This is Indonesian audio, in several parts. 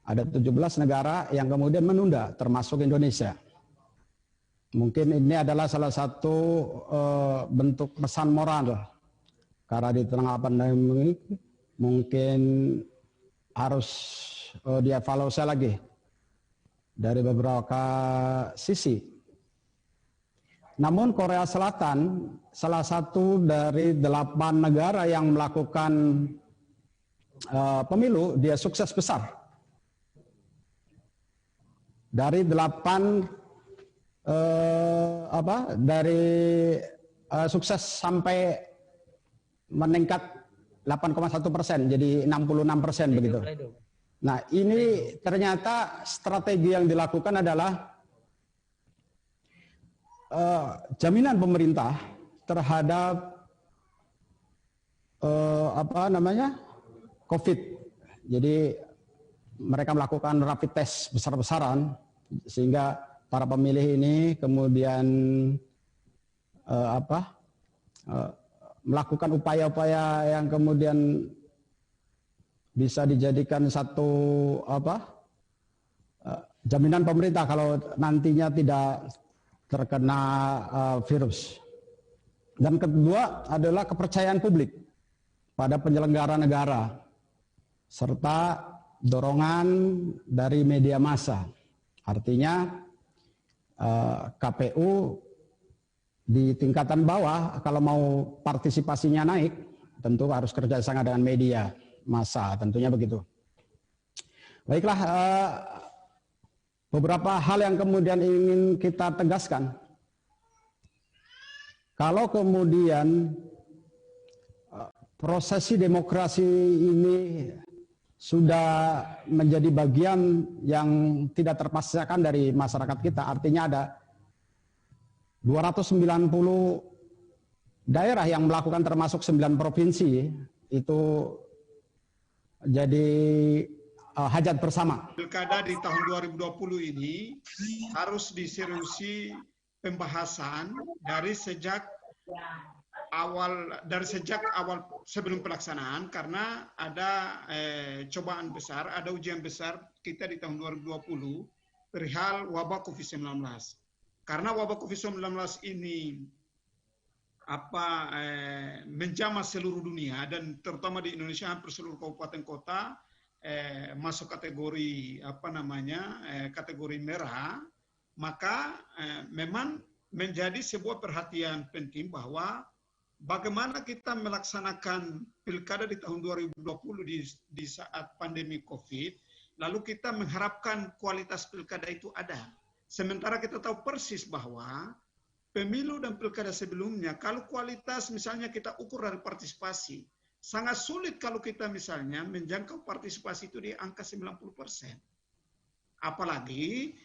Ada 17 negara yang kemudian menunda, termasuk Indonesia. Mungkin ini adalah salah satu bentuk pesan moral. Karena di tengah pandemi mungkin harus dievaluasi lagi dari beberapa sisi. Namun Korea Selatan salah satu dari 8 negara yang melakukan pemilu, dia sukses besar. Dari 8 sukses sampai meningkat 8,1%, jadi 66% begitu. Nah, ini ternyata strategi yang dilakukan adalah jaminan pemerintah terhadap COVID. Jadi mereka melakukan rapid test besar-besaran sehingga para pemilih ini kemudian melakukan upaya-upaya yang kemudian bisa dijadikan satu jaminan pemerintah kalau nantinya tidak terkena virus. Dan kedua adalah kepercayaan publik pada penyelenggara negara serta dorongan dari media massa. Artinya KPU di tingkatan bawah kalau mau partisipasinya naik tentu harus kerjasama dengan media massa, tentunya begitu. Baiklah, beberapa hal yang kemudian ingin kita tegaskan. Kalau kemudian prosesi demokrasi ini sudah menjadi bagian yang tidak terpisahkan dari masyarakat kita, artinya ada 290 daerah yang melakukan, termasuk 9 provinsi, itu jadi hajat bersama. Pilkada di tahun 2020 ini harus diseriusi pembahasan dari sejak awal sebelum pelaksanaan, karena ada cobaan besar, ada ujian besar kita di tahun 2020 perihal wabah COVID-19. Karena wabah COVID-19 ini menjamah seluruh dunia dan terutama di Indonesia hampir seluruh kabupaten kota masuk kategori kategori merah, maka memang menjadi sebuah perhatian penting bahwa bagaimana kita melaksanakan pilkada di tahun 2020 di saat pandemi COVID, lalu kita mengharapkan kualitas pilkada itu ada. Sementara kita tahu persis bahwa pemilu dan pilkada sebelumnya, kalau kualitas misalnya kita ukur dari partisipasi, sangat sulit kalau kita misalnya menjangkau partisipasi itu di angka 90%. Apalagi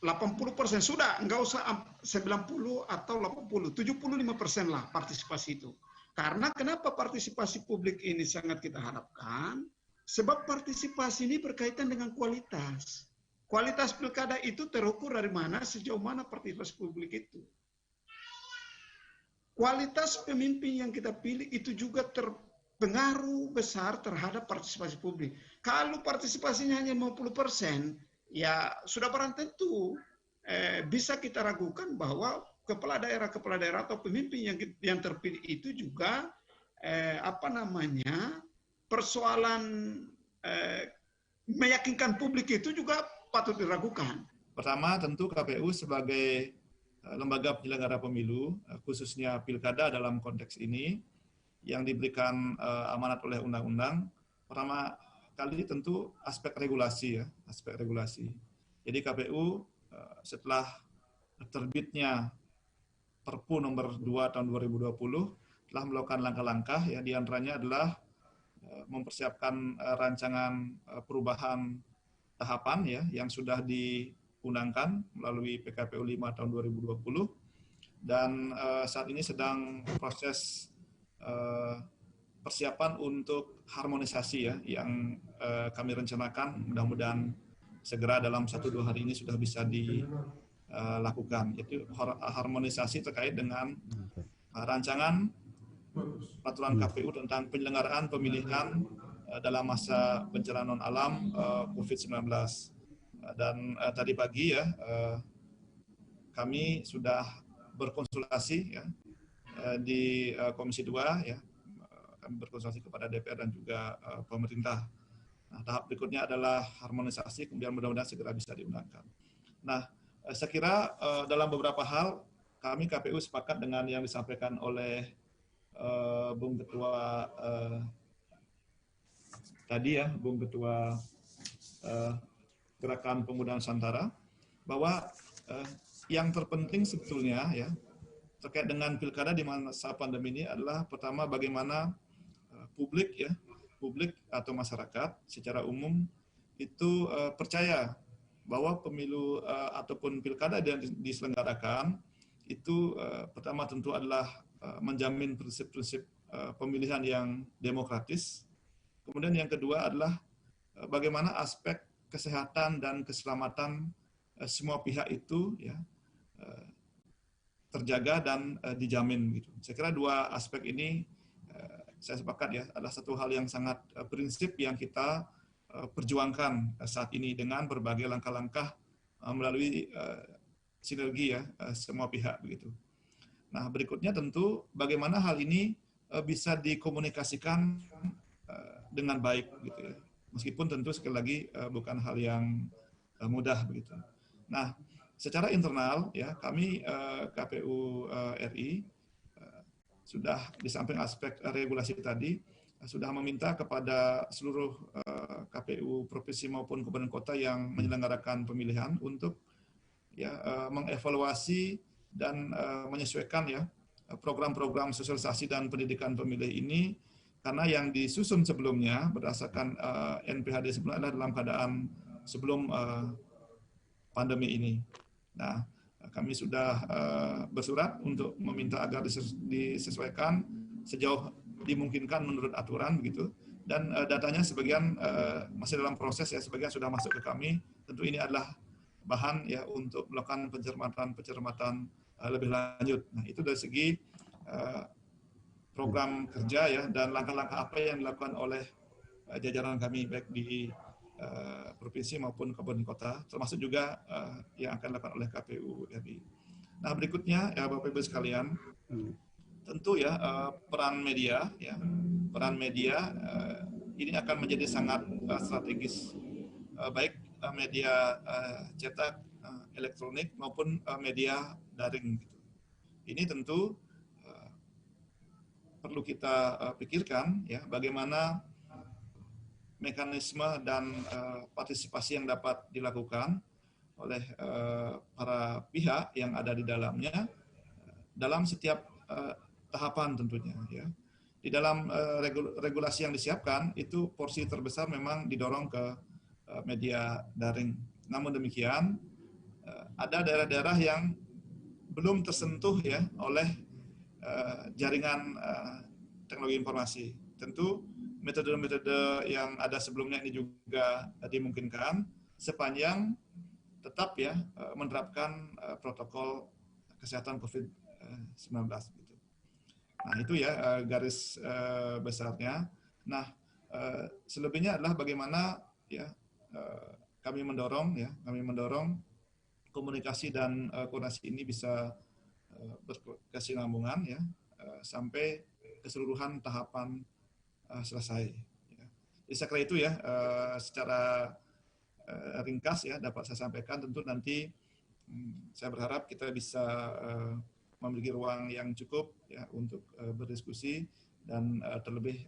80% sudah, enggak usah 90 atau 80, 75% lah partisipasi itu. Karena kenapa partisipasi publik ini sangat kita harapkan? Sebab partisipasi ini berkaitan dengan kualitas. Kualitas pilkada itu terukur dari mana, sejauh mana partisipasi publik itu. Kualitas pemimpin yang kita pilih itu juga terpengaruh besar terhadap partisipasi publik. Kalau partisipasinya hanya 50%, ya sudah barang tentu bisa kita ragukan bahwa kepala daerah atau pemimpin yang terpilih itu juga persoalan meyakinkan publik itu juga patut diragukan. Pertama, tentu KPU sebagai lembaga penyelenggara pemilu, khususnya pilkada dalam konteks ini, yang diberikan amanat oleh undang-undang, pertama kali tentu aspek regulasi ya, aspek regulasi. Jadi KPU setelah terbitnya Perpu nomor 2 tahun 2020 telah melakukan langkah-langkah, ya, diantaranya adalah mempersiapkan rancangan perubahan tahapan ya yang sudah diundangkan melalui PKPU 5 tahun 2020, dan saat ini sedang proses persiapan untuk harmonisasi ya yang kami rencanakan mudah-mudahan segera dalam 1-2 hari ini sudah bisa dilakukan, yaitu harmonisasi terkait dengan rancangan peraturan KPU tentang penyelenggaraan pemilihan dalam masa bencana non alam COVID-19. Dan tadi pagi ya kami sudah berkonsultasi ya di Komisi 2 ya, kami berkonsultasi kepada DPR dan juga pemerintah. Nah, tahap berikutnya adalah harmonisasi, kemudian mudah-mudahan segera bisa diundangkan. Nah, saya kira dalam beberapa hal kami KPU sepakat dengan yang disampaikan oleh Bung Ketua tadi ya, Bung Ketua Gerakan Pemuda Nusantara, bahwa yang terpenting sebetulnya ya terkait dengan pilkada di masa pandemi ini adalah pertama bagaimana publik atau masyarakat secara umum itu percaya bahwa pemilu ataupun pilkada yang diselenggarakan itu pertama tentu adalah menjamin prinsip-prinsip pemilihan yang demokratis. Kemudian yang kedua adalah bagaimana aspek kesehatan dan keselamatan semua pihak itu ya terjaga dan dijamin gitu. Saya kira dua aspek ini saya sepakat ya adalah satu hal yang sangat prinsip yang kita perjuangkan saat ini dengan berbagai langkah-langkah melalui sinergi ya semua pihak begitu. Nah, berikutnya tentu bagaimana hal ini bisa dikomunikasikan dengan baik gitu ya. Meskipun tentu sekali lagi bukan hal yang mudah begitu. Nah, secara internal ya kami KPU RI sudah di samping aspek regulasi tadi sudah meminta kepada seluruh KPU provinsi maupun kabupaten kota yang menyelenggarakan pemilihan untuk ya mengevaluasi dan menyesuaikan ya program-program sosialisasi dan pendidikan pemilih ini, karena yang disusun sebelumnya berdasarkan NPHD sebelumnya adalah dalam keadaan sebelum pandemi ini. Nah, kami sudah bersurat untuk meminta agar disesuaikan sejauh dimungkinkan menurut aturan begitu. Dan datanya sebagian masih dalam proses ya, sebagian sudah masuk ke kami. Tentu ini adalah bahan ya untuk melakukan pencermatan lebih lanjut. Nah, itu dari segi program kerja ya dan langkah-langkah apa yang dilakukan oleh jajaran kami baik di provinsi maupun kabupaten kota, termasuk juga yang akan dilakukan oleh KPU RI. Nah, berikutnya ya Bapak Ibu sekalian, tentu ya peran media ini akan menjadi sangat strategis, baik media cetak, elektronik maupun media daring. Ini tentu perlu kita pikirkan ya bagaimana mekanisme dan partisipasi yang dapat dilakukan oleh para pihak yang ada di dalamnya dalam setiap tahapan tentunya ya. Di dalam regulasi yang disiapkan itu porsi terbesar memang didorong ke media daring. Namun demikian ada daerah-daerah yang belum tersentuh ya oleh jaringan teknologi informasi. Tentu metode-metode yang ada sebelumnya ini juga dimungkinkan sepanjang tetap ya menerapkan protokol kesehatan COVID-19 gitu. Nah, itu ya garis besarnya. Nah, selebihnya adalah bagaimana ya kami mendorong komunikasi dan koordinasi ini bisa berkesinambungan ya sampai keseluruhan tahapan selesai. Jadi saya kira itu ya secara ringkas ya dapat saya sampaikan. Tentu nanti saya berharap kita bisa memiliki ruang yang cukup ya untuk berdiskusi dan terlebih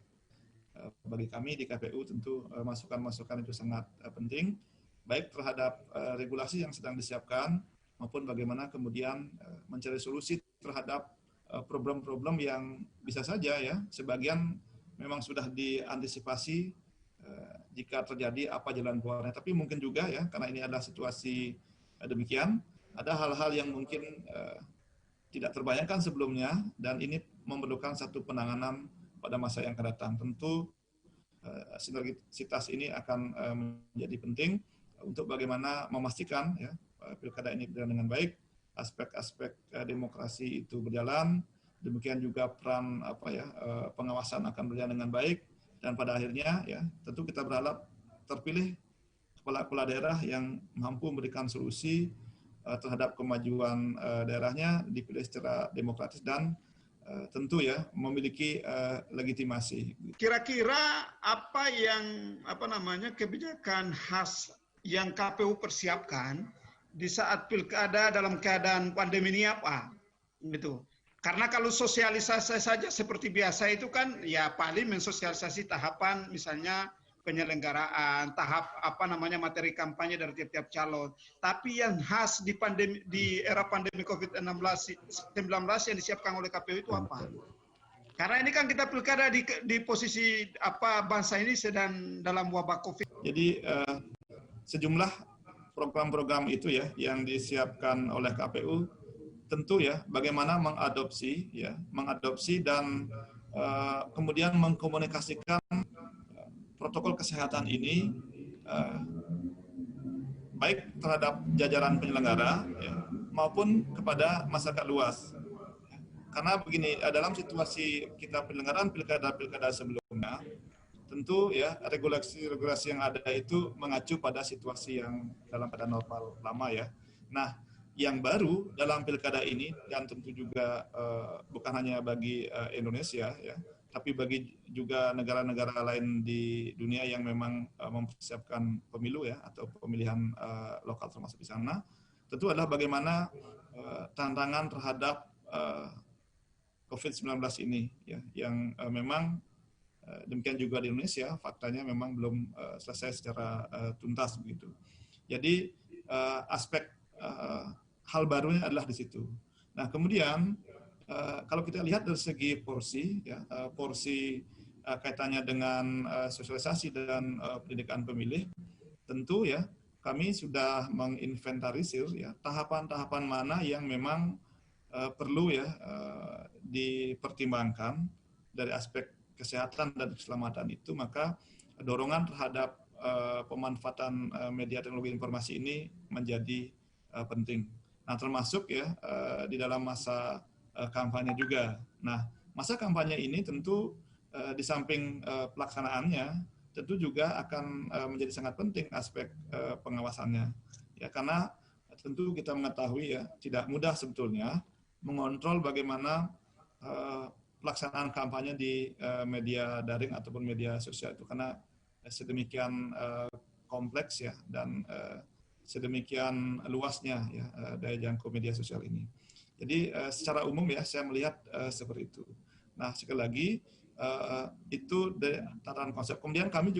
bagi kami di KPU tentu masukan-masukan itu sangat penting baik terhadap regulasi yang sedang disiapkan maupun bagaimana kemudian mencari solusi terhadap problem-problem yang bisa saja ya sebagian memang sudah diantisipasi jika terjadi apa jalan keluarnya. Tapi mungkin juga ya karena ini adalah situasi demikian, ada hal-hal yang mungkin tidak terbayangkan sebelumnya dan ini memerlukan satu penanganan pada masa yang akan datang. Tentu sinergisitas ini akan menjadi penting untuk bagaimana memastikan ya pilkada ini berjalan dengan baik, aspek-aspek demokrasi itu berjalan, demikian juga peran pengawasan akan berjalan dengan baik, dan pada akhirnya ya tentu kita berharap terpilih kepala-kepala daerah yang mampu memberikan solusi terhadap kemajuan daerahnya, dipilih secara demokratis dan tentu ya memiliki legitimasi. Kira-kira apa yang kebijakan khas yang KPU persiapkan di saat pilkada dalam keadaan pandemi ini apa? Gitu. Karena kalau sosialisasi saja seperti biasa itu kan ya paling mensosialisasi tahapan misalnya penyelenggaraan, tahap materi kampanye dari tiap-tiap calon. Tapi yang khas di era pandemi COVID-19 yang disiapkan oleh KPU itu apa? Karena ini kan kita pilkada di posisi bangsa ini sedang dalam wabah COVID. Jadi sejumlah program-program itu ya yang disiapkan oleh KPU tentu ya bagaimana mengadopsi dan kemudian mengkomunikasikan protokol kesehatan ini baik terhadap jajaran penyelenggara ya, maupun kepada masyarakat luas. Karena begini, dalam situasi kita penyelenggaraan pilkada sebelumnya, tentu ya regulasi yang ada itu mengacu pada situasi yang dalam keadaan normal lama ya. Nah, yang baru dalam pilkada ini dan tentu juga bukan hanya bagi Indonesia ya, tapi bagi juga negara-negara lain di dunia yang memang mempersiapkan pemilu ya atau pemilihan lokal termasuk di sana, tentu adalah bagaimana tantangan terhadap COVID-19 ini ya, yang memang demikian juga di Indonesia faktanya memang belum selesai secara tuntas begitu. Jadi aspek hal barunya adalah di situ. Nah kemudian kalau kita lihat dari segi porsi, ya, porsi kaitannya dengan sosialisasi dan pendidikan pemilih, tentu ya kami sudah menginventarisir ya tahapan-tahapan mana yang memang perlu ya dipertimbangkan dari aspek kesehatan dan keselamatan itu, maka dorongan terhadap pemanfaatan media teknologi informasi ini menjadi penting. Nah termasuk ya di dalam masa kampanye juga. Nah, masa kampanye ini tentu di samping pelaksanaannya, tentu juga akan menjadi sangat penting aspek pengawasannya. Ya, karena tentu kita mengetahui ya tidak mudah sebetulnya mengontrol bagaimana pelaksanaan kampanye di media daring ataupun media sosial itu, karena sedemikian kompleks ya dan sedemikian luasnya ya daya jangkau media sosial ini. Jadi secara umum ya saya melihat seperti itu. Nah sekali lagi itu tataran konsep. Kemudian kami juga